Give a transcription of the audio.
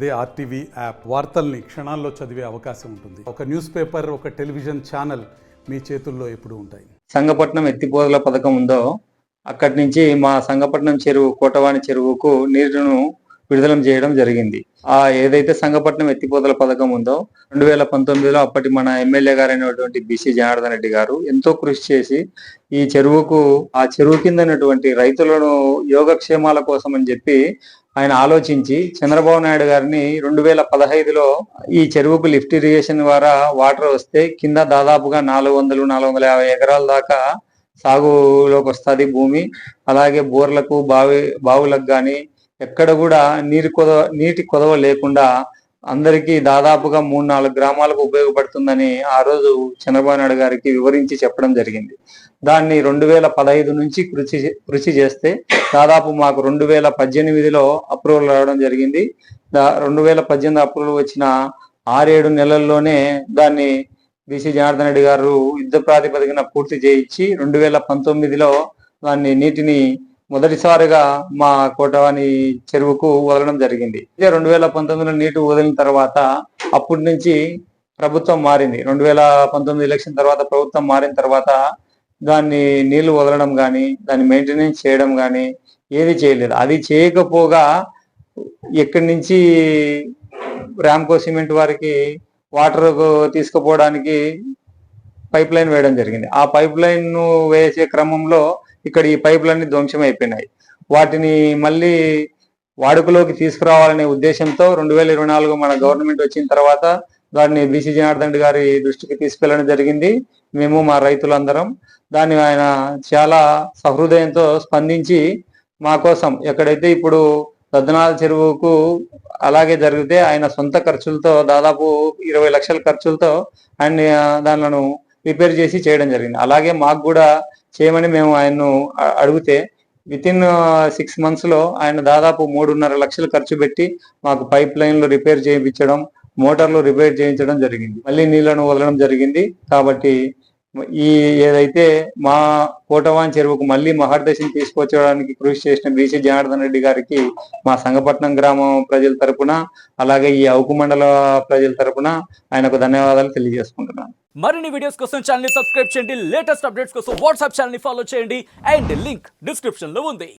అదే RTV app వార్తల్ని క్షణాల్లో చదివే అవకాశం ఉంటుంది. ఒక న్యూస్ పేపర్, ఒక టెలివిజన్ ఛానల్ మీ చేతుల్లో ఎప్పుడూ ఉంటాయి. సంగపట్నం ఎత్తిపోతల పథకం ఉందో అక్కడి నుంచి మా సంగపట్నం చెరువు, కోటవాణి చెరువుకు నీరును విడుదల చేయడం జరిగింది. ఏదైతే సంగపట్నం ఎత్తిపోతల పథకం ఉందో 2019లో అప్పటి మన ఎమ్మెల్యే గారైనటువంటి బీసీ జనార్దన్ రెడ్డి గారు ఎంతో కృషి చేసి ఈ చెరువుకు, ఆ చెరువు కిందనటువంటి రైతులను యోగక్షేమాల కోసం అని చెప్పి ఆయన ఆలోచించి చంద్రబాబు నాయుడు గారిని 2015లో ఈ చెరువుకు లిఫ్ట్ ఇరిగేషన్ ద్వారా వాటర్ వస్తే కింద దాదాపుగా 400-450 ఎకరాల దాకా సాగులోకి వస్తుంది భూమి. అలాగే బోర్లకు, బావులకు కానీ ఎక్కడ కూడా నీటి కొదవ లేకుండా అందరికీ దాదాపుగా 3-4 గ్రామాలకు ఉపయోగపడుతుందని ఆ రోజు చంద్రబాబు నాయుడు గారికి వివరించి చెప్పడం జరిగింది. దాన్ని 2015 నుంచి కృషి చేస్తే దాదాపు మాకు 2018లో అప్రూవల్ రావడం జరిగింది. 2018 అప్రూవల్ వచ్చిన 6-7 నెలల్లోనే దాన్ని బీసీ జనార్దన్ రెడ్డి గారు యుద్ధ ప్రాతిపదికన పూర్తి చేయించి 2019లో దాన్ని నీటిని మొదటిసారిగా మా కోటవాణి చెరువుకు వదలడం జరిగింది. 2019లో నీటి వదిలిన తర్వాత అప్పటి నుంచి ప్రభుత్వం మారింది. 2019 ఎలక్షన్ తర్వాత ప్రభుత్వం మారిన తర్వాత దాన్ని నీళ్లు వదలడం కానీ, దాన్ని మెయింటెనెన్స్ చేయడం కానీ ఏది చేయలేదు. అది చేయకపోగా ఎక్కడి నుంచి రామ్కో సిమెంట్ వారికి వాటర్ తీసుకుపోవడానికి పైప్ లైన్ వేయడం జరిగింది. ఆ పైప్ లైన్ ను వేసే క్రమంలో ఇక్కడ ఈ పైపులన్నీ ధ్వంసం అయిపోయినాయి. వాటిని మళ్ళీ వాడుకలోకి తీసుకురావాలనే ఉద్దేశంతో 2024 మన గవర్నమెంట్ వచ్చిన తర్వాత దాన్ని బీసీ జనార్దన్ రెడ్డి గారి దృష్టికి తీసుకెళ్లడం జరిగింది. మేము, మా రైతులందరం దాన్ని ఆయన చాలా సహృదయంతో స్పందించి మా కోసం ఎక్కడైతే ఇప్పుడు దద్దనాల చెరువుకు అలాగే జరిగితే ఆయన సొంత ఖర్చులతో దాదాపు 20 లక్షల ఖర్చులతో ఆయన దానిలను రిపేర్ చేసి చేయడం జరిగింది. అలాగే మాకు కూడా చేయమని మేము ఆయన్ను అడిగితే వితిన్ 6 months లో ఆయన దాదాపు 3.5 లక్షలు ఖర్చు పెట్టి మాకు పైప్ లైన్లు రిపేర్ చేయించడం, మోటార్లు రిపేర్ చేయించడం జరిగింది. మళ్ళీ నీళ్లను వదలడం జరిగింది. కాబట్టి ఏదైతే మా కోటవాణి చెరువుకు మళ్ళీ మహర్దశని తీసుకొచ్చడానికి కృషి చేసిన బీసీ జనార్దన్ రెడ్డి గారికి మా సంగపట్నం గ్రామం ప్రజల తరపున, అలాగే ఈ అవుకు మండల ప్రజల తరపున ఆయనకు ధన్యవాదాలు తెలియజేసుకుంటున్నాను. మరిన్ని వీడియోస్ కోసం ఛానల్ ని సబ్స్క్రైబ్ చేయండి. లేటెస్ట్ అప్డేట్స్ కోసం వాట్సాప్ ఛానల్ ని ఫాలో చేయండి. అండ్ లింక్ డిస్క్రిప్షన్ లో ఉంది.